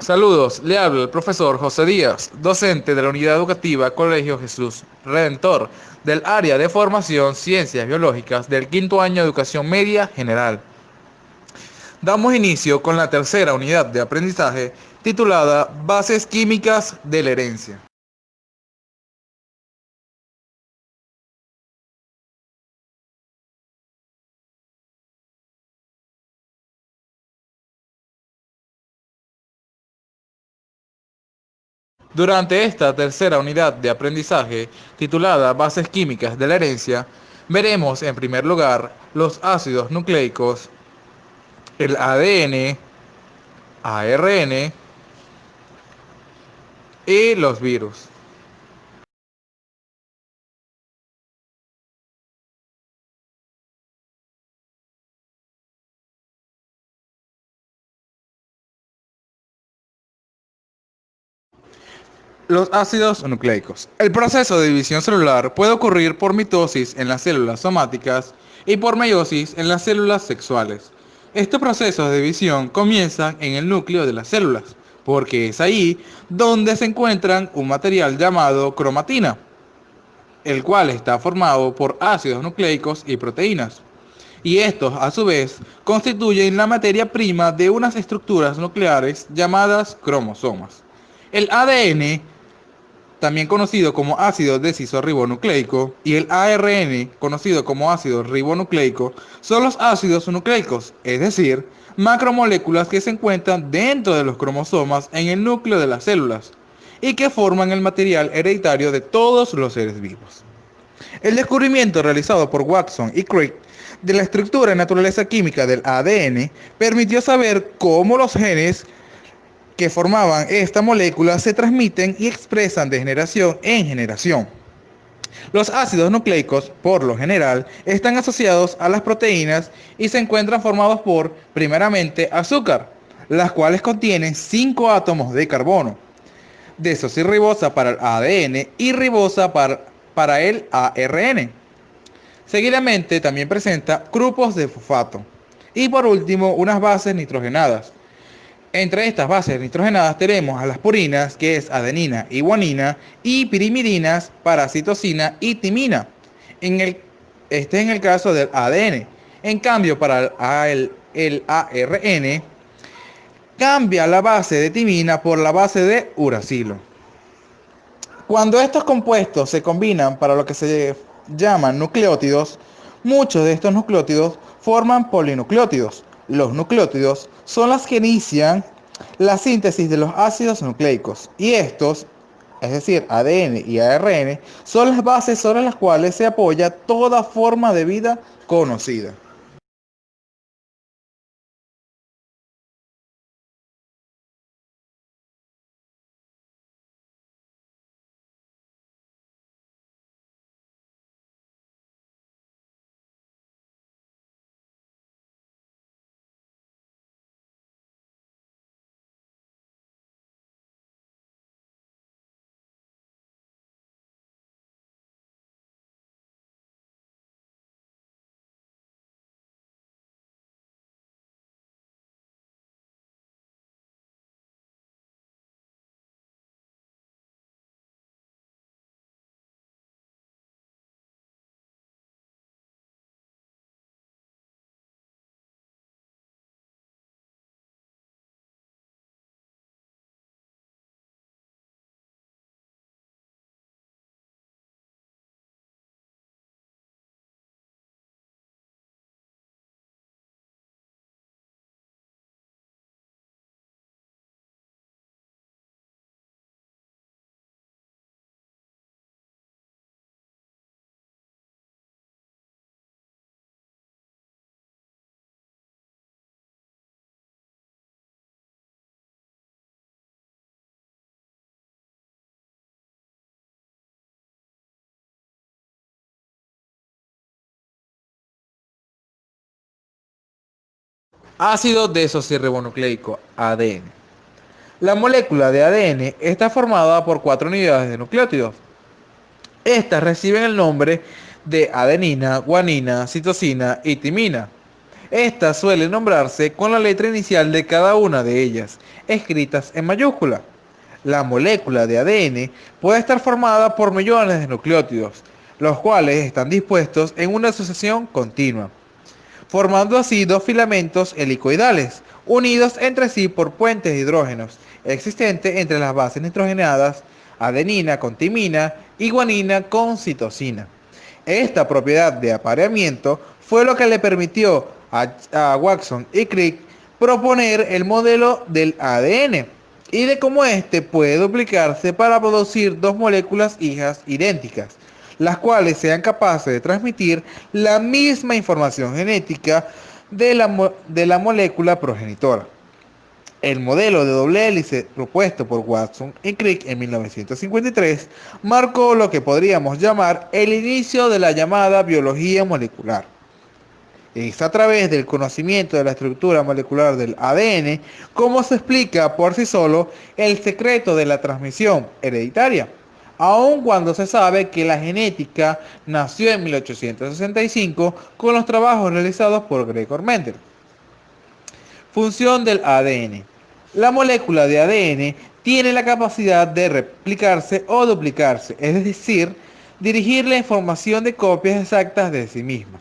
Saludos, le habla el profesor José Díaz, docente de la Unidad Educativa Colegio Jesús Redentor, del área de formación Ciencias Biológicas del quinto año de Educación Media General. Damos inicio con la tercera unidad de aprendizaje titulada Bases Químicas de la Herencia. Durante esta tercera unidad de aprendizaje, titulada Bases Químicas de la Herencia, veremos en primer lugar los ácidos nucleicos, el ADN, ARN y los virus. Los ácidos nucleicos. El proceso de división celular puede ocurrir por mitosis en las células somáticas y por meiosis en las células sexuales. Estos procesos de división comienzan en el núcleo de las células, porque es ahí donde se encuentran un material llamado cromatina, el cual está formado por ácidos nucleicos y proteínas. Y estos, a su vez, constituyen la materia prima de unas estructuras nucleares llamadas cromosomas. El ADN, también conocido como ácido desoxirribonucleico, y el ARN, conocido como ácido ribonucleico, son los ácidos nucleicos, es decir, macromoléculas que se encuentran dentro de los cromosomas en el núcleo de las células y que forman el material hereditario de todos los seres vivos. El descubrimiento realizado por Watson y Crick de la estructura y naturaleza química del ADN permitió saber cómo los genes que formaban esta molécula se transmiten y expresan de generación en generación. Los ácidos nucleicos, por lo general, están asociados a las proteínas y se encuentran formados por, primeramente, azúcar, las cuales contienen 5 átomos de carbono, desoxirribosa para el ADN y ribosa para el ARN. Seguidamente también presenta grupos de fosfato. Y por último, unas bases nitrogenadas. Entre estas bases nitrogenadas tenemos a las purinas, que es adenina y guanina, y pirimidinas para citosina y timina. Este es en el caso del ADN. En cambio, para el ARN, cambia la base de timina por la base de uracilo. Cuando estos compuestos se combinan para lo que se llaman nucleótidos, muchos de estos nucleótidos forman polinucleótidos. Los nucleótidos son las que inician la síntesis de los ácidos nucleicos y estos, es decir, ADN y ARN, son las bases sobre las cuales se apoya toda forma de vida conocida. Ácido desoxirribonucleico, ADN. La molécula de ADN está formada por 4 unidades de nucleótidos. Estas reciben el nombre de adenina, guanina, citosina y timina. Esta suele nombrarse con la letra inicial de cada una de ellas, escritas en mayúscula. La molécula de ADN puede estar formada por millones de nucleótidos, los cuales están dispuestos en una asociación continua, formando así dos filamentos helicoidales, unidos entre sí por puentes de hidrógenos, existentes entre las bases nitrogenadas, adenina con timina y guanina con citosina. Esta propiedad de apareamiento fue lo que le permitió a Watson y Crick proponer el modelo del ADN y de cómo éste puede duplicarse para producir dos moléculas hijas idénticas, las cuales sean capaces de transmitir la misma información genética de la molécula progenitora. El modelo de doble hélice propuesto por Watson y Crick en 1953 marcó lo que podríamos llamar el inicio de la llamada biología molecular. Es a través del conocimiento de la estructura molecular del ADN como se explica por sí solo el secreto de la transmisión hereditaria, aun cuando se sabe que la genética nació en 1865 con los trabajos realizados por Gregor Mendel. Función del ADN. La molécula de ADN tiene la capacidad de replicarse o duplicarse, es decir, dirigir la información de copias exactas de sí misma.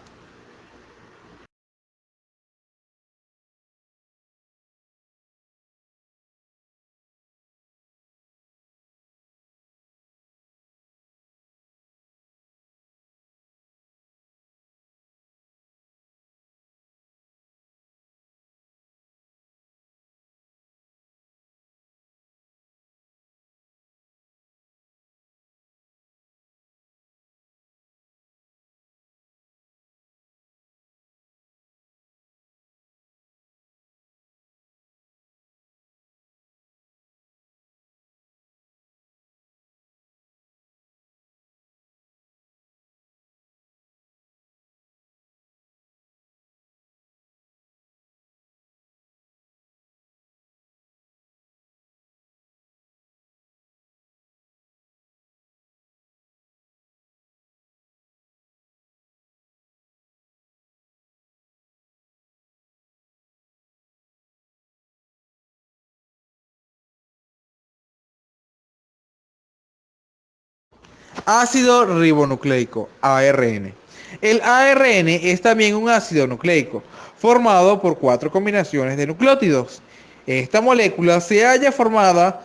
Ácido ribonucleico, ARN. El ARN es también un ácido nucleico, formado por cuatro combinaciones de nucleótidos. Esta molécula se halla formada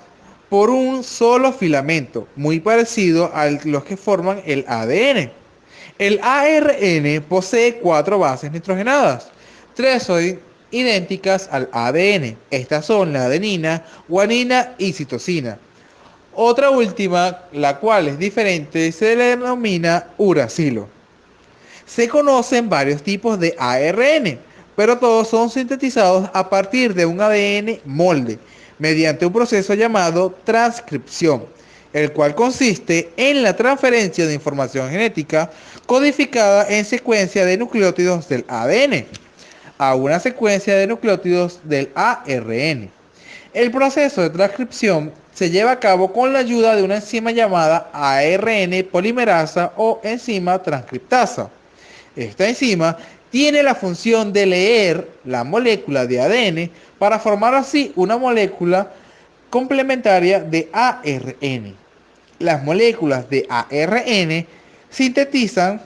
por un solo filamento, muy parecido a los que forman el ADN. El ARN posee cuatro bases nitrogenadas. Tres son idénticas al ADN. Estas son la adenina, guanina y citosina. Otra última, la cual es diferente, se le denomina uracilo. Se conocen varios tipos de ARN, pero todos son sintetizados a partir de un ADN molde, mediante un proceso llamado transcripción, el cual consiste en la transferencia de información genética codificada en secuencia de nucleótidos del ADN a una secuencia de nucleótidos del ARN. El proceso de transcripción se lleva a cabo con la ayuda de una enzima llamada ARN polimerasa o enzima transcriptasa. Esta enzima tiene la función de leer la molécula de ADN para formar así una molécula complementaria de ARN. Las moléculas de ARN sintetizan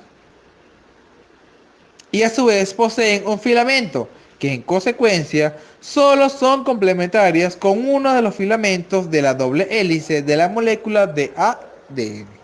y a su vez poseen un filamento, que en consecuencia solo son complementarias con uno de los filamentos de la doble hélice de la molécula de ADN.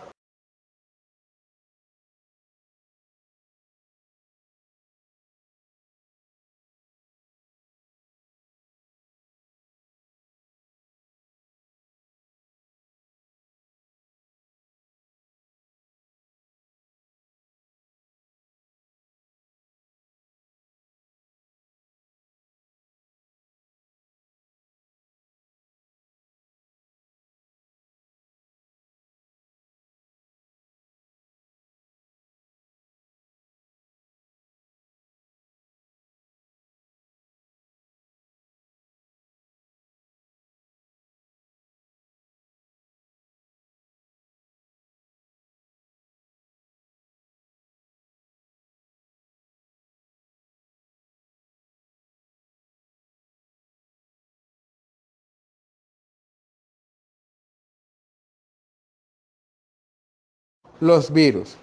Los virus.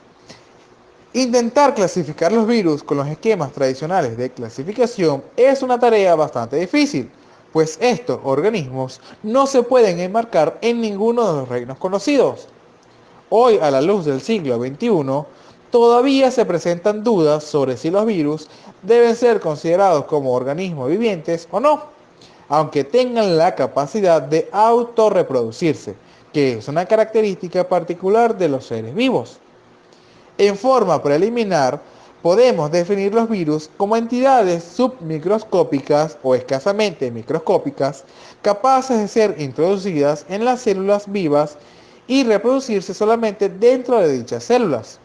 Intentar clasificar los virus con los esquemas tradicionales de clasificación es una tarea bastante difícil, pues estos organismos no se pueden enmarcar en ninguno de los reinos conocidos. Hoy, a la luz del siglo XXI, todavía se presentan dudas sobre si los virus deben ser considerados como organismos vivientes o no, aunque tengan la capacidad de autorreproducirse, que es una característica particular de los seres vivos. En forma preliminar, podemos definir los virus como entidades submicroscópicas o escasamente microscópicas, capaces de ser introducidas en las células vivas y reproducirse solamente dentro de dichas células.